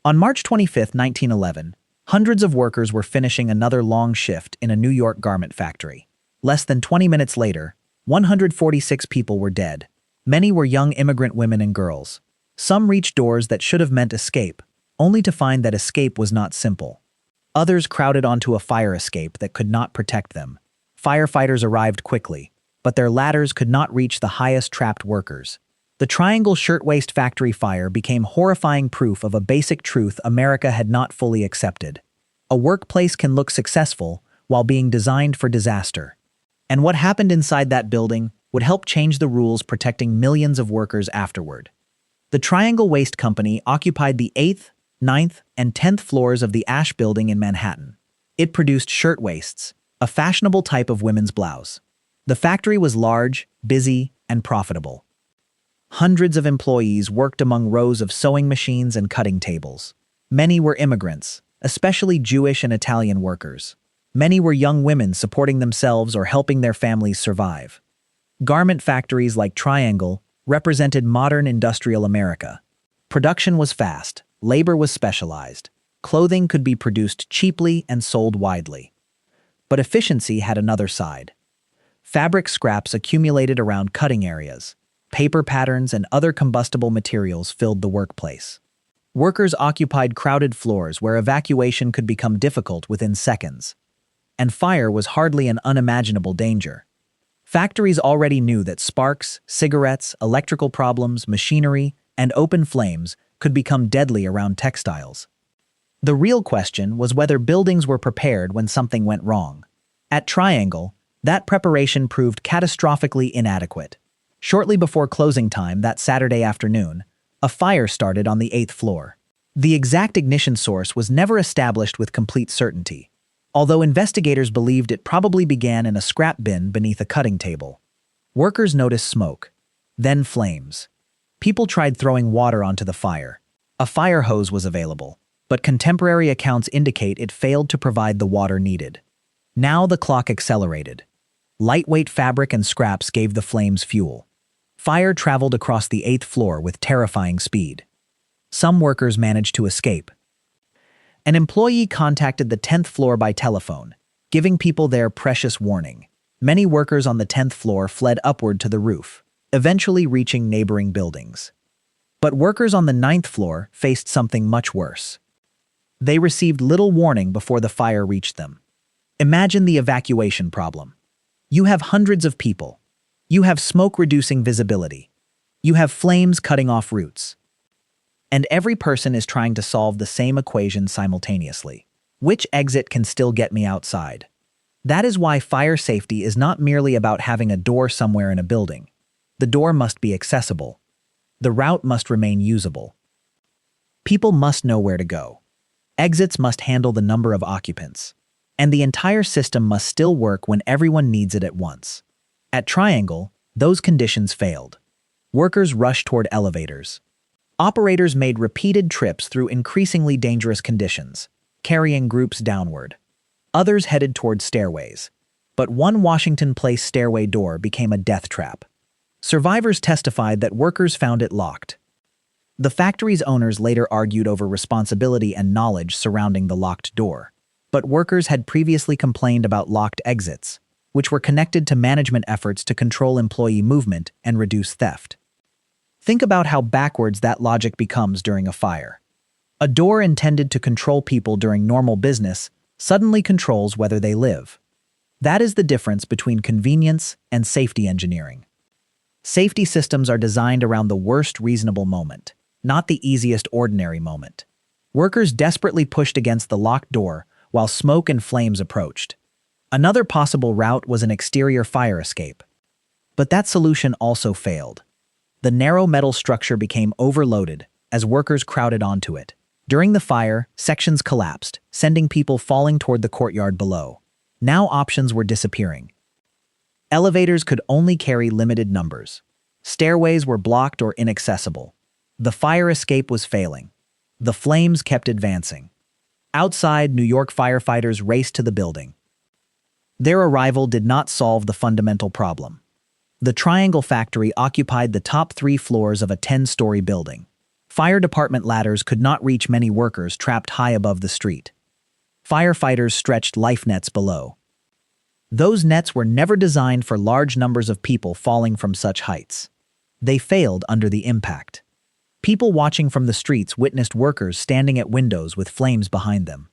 On March 25, 1911, hundreds of workers were finishing another long shift in a New York garment factory. Less than 20 minutes later, 146 people were dead. Many were young immigrant women and girls. Some reached doors that should have meant escape, only to find that escape was not simple. Others crowded onto a fire escape that could not protect them. Firefighters arrived quickly, but their ladders could not reach the highest trapped workers. The Triangle Shirtwaist Factory fire became horrifying proof of a basic truth America had not fully accepted. A workplace can look successful while being designed for disaster. And what happened inside that building would help change the rules protecting millions of workers afterward. The Triangle Waste Company occupied the 8th, 9th, and 10th floors of the Asch Building in Manhattan. It produced shirtwaists, a fashionable type of women's blouse. The factory was large, busy, and profitable. Hundreds of employees worked among rows of sewing machines and cutting tables. Many were immigrants, especially Jewish and Italian workers. Many were young women supporting themselves or helping their families survive. Garment factories like Triangle represented modern industrial America. Production was fast, labor was specialized, clothing could be produced cheaply and sold widely. But efficiency had another side. Fabric scraps accumulated around cutting areas. Paper patterns and other combustible materials filled the workplace. Workers occupied crowded floors where evacuation could become difficult within seconds. And fire was hardly an unimaginable danger. Factories already knew that sparks, cigarettes, electrical problems, machinery, and open flames could become deadly around textiles. The real question was whether buildings were prepared when something went wrong. At Triangle, that preparation proved catastrophically inadequate. Shortly before closing time that Saturday afternoon, a fire started on the 8th floor. The exact ignition source was never established with complete certainty, although investigators believed it probably began in a scrap bin beneath a cutting table. Workers noticed smoke, then flames. People tried throwing water onto the fire. A fire hose was available, but contemporary accounts indicate it failed to provide the water needed. Now the clock accelerated. Lightweight fabric and scraps gave the flames fuel. Fire traveled across the 8th floor with terrifying speed. Some workers managed to escape. An employee contacted the 10th floor by telephone, giving people their precious warning. Many workers on the 10th floor fled upward to the roof, eventually reaching neighboring buildings. But workers on the 9th floor faced something much worse. They received little warning before the fire reached them. Imagine the evacuation problem. You have hundreds of people. You have smoke reducing visibility. You have flames cutting off routes. And every person is trying to solve the same equation simultaneously. Which exit can still get me outside? That is why fire safety is not merely about having a door somewhere in a building. The door must be accessible. The route must remain usable. People must know where to go. Exits must handle the number of occupants. And the entire system must still work when everyone needs it at once. At Triangle, those conditions failed. Workers rushed toward elevators. Operators made repeated trips through increasingly dangerous conditions, carrying groups downward. Others headed toward stairways. But one Washington Place stairway door became a death trap. Survivors testified that workers found it locked. The factory's owners later argued over responsibility and knowledge surrounding the locked door. But workers had previously complained about locked exits, which were connected to management efforts to control employee movement and reduce theft. Think about how backwards that logic becomes during a fire. A door intended to control people during normal business suddenly controls whether they live. That is the difference between convenience and safety engineering. Safety systems are designed around the worst reasonable moment, not the easiest ordinary moment. Workers desperately pushed against the locked door while smoke and flames approached. Another possible route was an exterior fire escape. But that solution also failed. The narrow metal structure became overloaded as workers crowded onto it. During the fire, sections collapsed, sending people falling toward the courtyard below. Now options were disappearing. Elevators could only carry limited numbers. Stairways were blocked or inaccessible. The fire escape was failing. The flames kept advancing. Outside, New York firefighters raced to the building. Their arrival did not solve the fundamental problem. The Triangle factory occupied the top 3 floors of a 10-story building. Fire department ladders could not reach many workers trapped high above the street. Firefighters stretched life nets below. Those nets were never designed for large numbers of people falling from such heights. They failed under the impact. People watching from the streets witnessed workers standing at windows with flames behind them.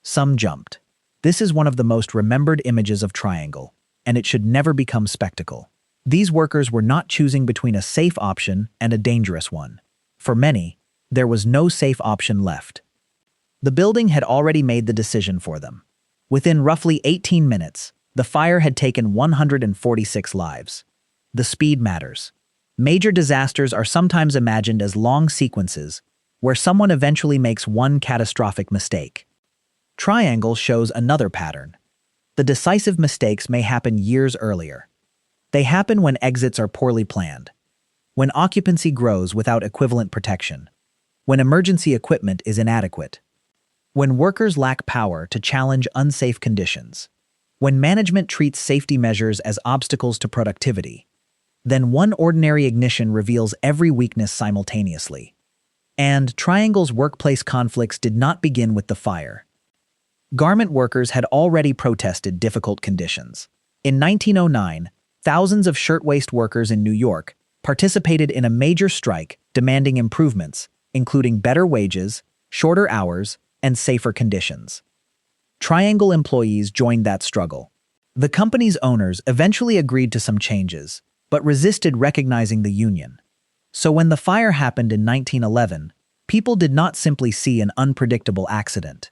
Some jumped. This is one of the most remembered images of Triangle, and it should never become spectacle. These workers were not choosing between a safe option and a dangerous one. For many, there was no safe option left. The building had already made the decision for them. Within roughly 18 minutes, the fire had taken 146 lives. The speed matters. Major disasters are sometimes imagined as long sequences where someone eventually makes one catastrophic mistake. Triangle shows another pattern. The decisive mistakes may happen years earlier. They happen when exits are poorly planned, when occupancy grows without equivalent protection, when emergency equipment is inadequate, when workers lack power to challenge unsafe conditions, when management treats safety measures as obstacles to productivity. Then one ordinary ignition reveals every weakness simultaneously. And Triangle's workplace conflicts did not begin with the fire. Garment workers had already protested difficult conditions. In 1909, thousands of shirtwaist workers in New York participated in a major strike demanding improvements, including better wages, shorter hours, and safer conditions. Triangle employees joined that struggle. The company's owners eventually agreed to some changes, but resisted recognizing the union. So when the fire happened in 1911, people did not simply see an unpredictable accident.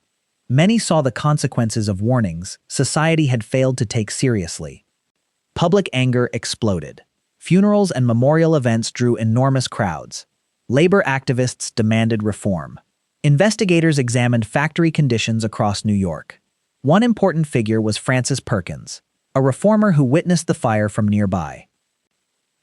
Many saw the consequences of warnings society had failed to take seriously. Public anger exploded. Funerals and memorial events drew enormous crowds. Labor activists demanded reform. Investigators examined factory conditions across New York. One important figure was Frances Perkins, a reformer who witnessed the fire from nearby.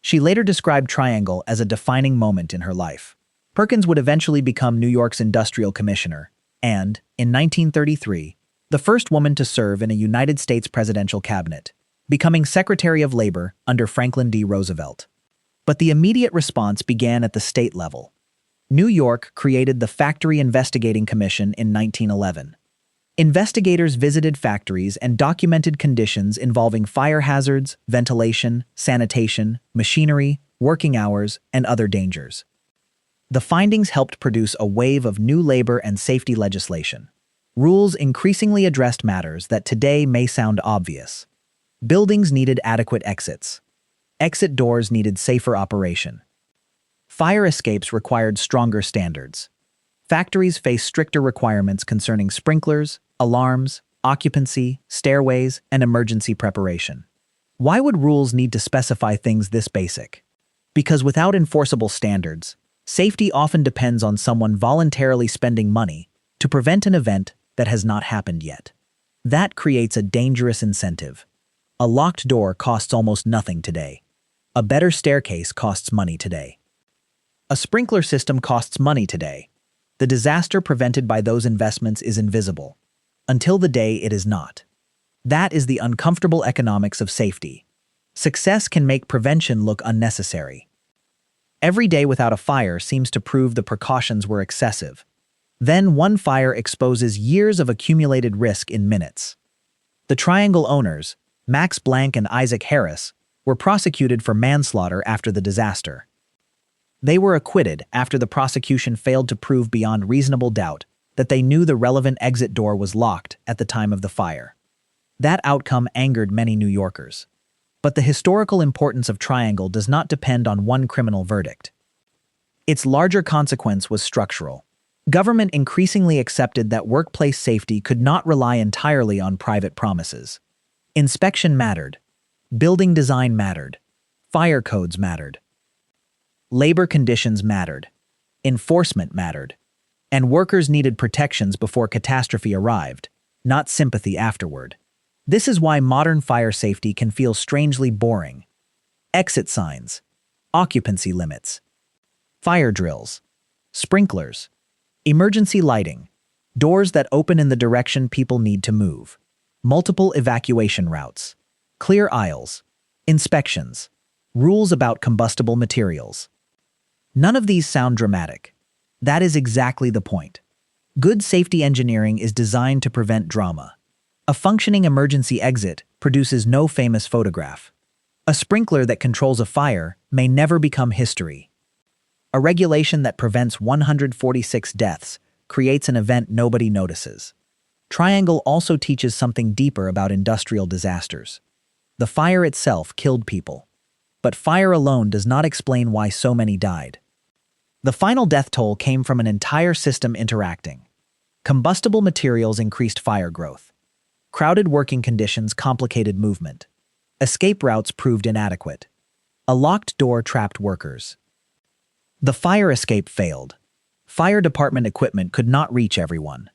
She later described Triangle as a defining moment in her life. Perkins would eventually become New York's industrial commissioner, and, in 1933, the first woman to serve in a United States presidential cabinet, becoming Secretary of Labor under Franklin D. Roosevelt. But the immediate response began at the state level. New York created the Factory Investigating Commission in 1911. Investigators visited factories and documented conditions involving fire hazards, ventilation, sanitation, machinery, working hours, and other dangers. The findings helped produce a wave of new labor and safety legislation. Rules increasingly addressed matters that today may sound obvious. Buildings needed adequate exits. Exit doors needed safer operation. Fire escapes required stronger standards. Factories faced stricter requirements concerning sprinklers, alarms, occupancy, stairways, and emergency preparation. Why would rules need to specify things this basic? Because without enforceable standards, safety often depends on someone voluntarily spending money to prevent an event that has not happened yet. That creates a dangerous incentive. A locked door costs almost nothing today. A better staircase costs money today. A sprinkler system costs money today. The disaster prevented by those investments is invisible, until the day it is not. That is the uncomfortable economics of safety. Success can make prevention look unnecessary. Every day without a fire seems to prove the precautions were excessive. Then one fire exposes years of accumulated risk in minutes. The Triangle owners, Max Blank and Isaac Harris, were prosecuted for manslaughter after the disaster. They were acquitted after the prosecution failed to prove beyond reasonable doubt that they knew the relevant exit door was locked at the time of the fire. That outcome angered many New Yorkers. But the historical importance of Triangle does not depend on one criminal verdict. Its larger consequence was structural. Government increasingly accepted that workplace safety could not rely entirely on private promises. Inspection mattered. Building design mattered. Fire codes mattered. Labor conditions mattered. Enforcement mattered. And workers needed protections before catastrophe arrived, not sympathy afterward. This is why modern fire safety can feel strangely boring. Exit signs, occupancy limits, fire drills, sprinklers, emergency lighting, doors that open in the direction people need to move, multiple evacuation routes, clear aisles, inspections, rules about combustible materials. None of these sound dramatic, That is exactly the point. Good safety engineering is designed to prevent drama. A functioning emergency exit produces no famous photograph. A sprinkler that controls a fire may never become history. A regulation that prevents 146 deaths creates an event nobody notices. Triangle also teaches something deeper about industrial disasters. The fire itself killed people. But fire alone does not explain why so many died. The final death toll came from an entire system interacting. Combustible materials increased fire growth. Crowded working conditions complicated movement. Escape routes proved inadequate. A locked door trapped workers. The fire escape failed. Fire department equipment could not reach everyone.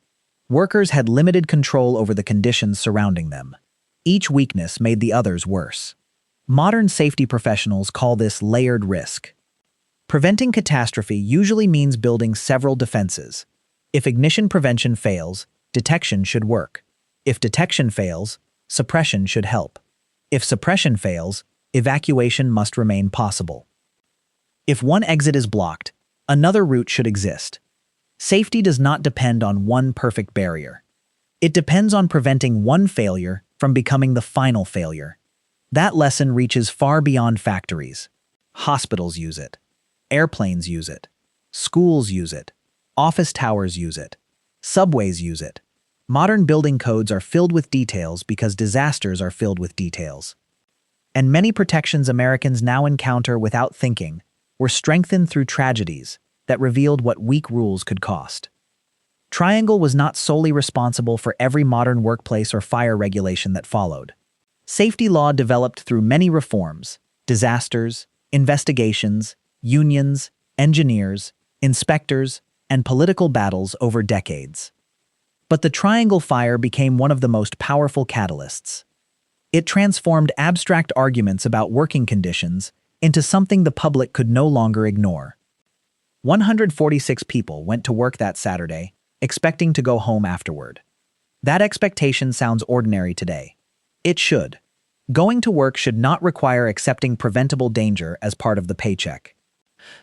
Workers had limited control over the conditions surrounding them. Each weakness made the others worse. Modern safety professionals call this layered risk. Preventing catastrophe usually means building several defenses. If ignition prevention fails, detection should work. If detection fails, suppression should help. If suppression fails, evacuation must remain possible. If one exit is blocked, another route should exist. Safety does not depend on one perfect barrier. It depends on preventing one failure from becoming the final failure. That lesson reaches far beyond factories. Hospitals use it. Airplanes use it. Schools use it. Office towers use it. Subways use it. Modern building codes are filled with details because disasters are filled with details. And many protections Americans now encounter without thinking were strengthened through tragedies that revealed what weak rules could cost. Triangle was not solely responsible for every modern workplace or fire regulation that followed. Safety law developed through many reforms, disasters, investigations, unions, engineers, inspectors, and political battles over decades. But the Triangle Fire became one of the most powerful catalysts. It transformed abstract arguments about working conditions into something the public could no longer ignore. 146 people went to work that Saturday, expecting to go home afterward. That expectation sounds ordinary today. It should. Going to work should not require accepting preventable danger as part of the paycheck.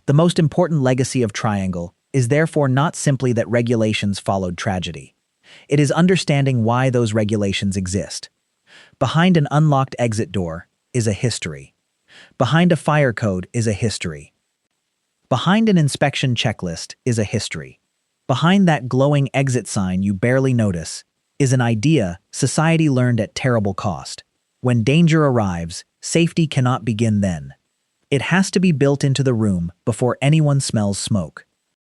The most important legacy of Triangle is therefore not simply that regulations followed tragedy. It is understanding why those regulations exist. Behind an unlocked exit door is a history. Behind a fire code is a history. Behind an inspection checklist is a history. Behind that glowing exit sign you barely notice is an idea society learned at terrible cost. When danger arrives, safety cannot begin then. It has to be built into the room before anyone smells smoke.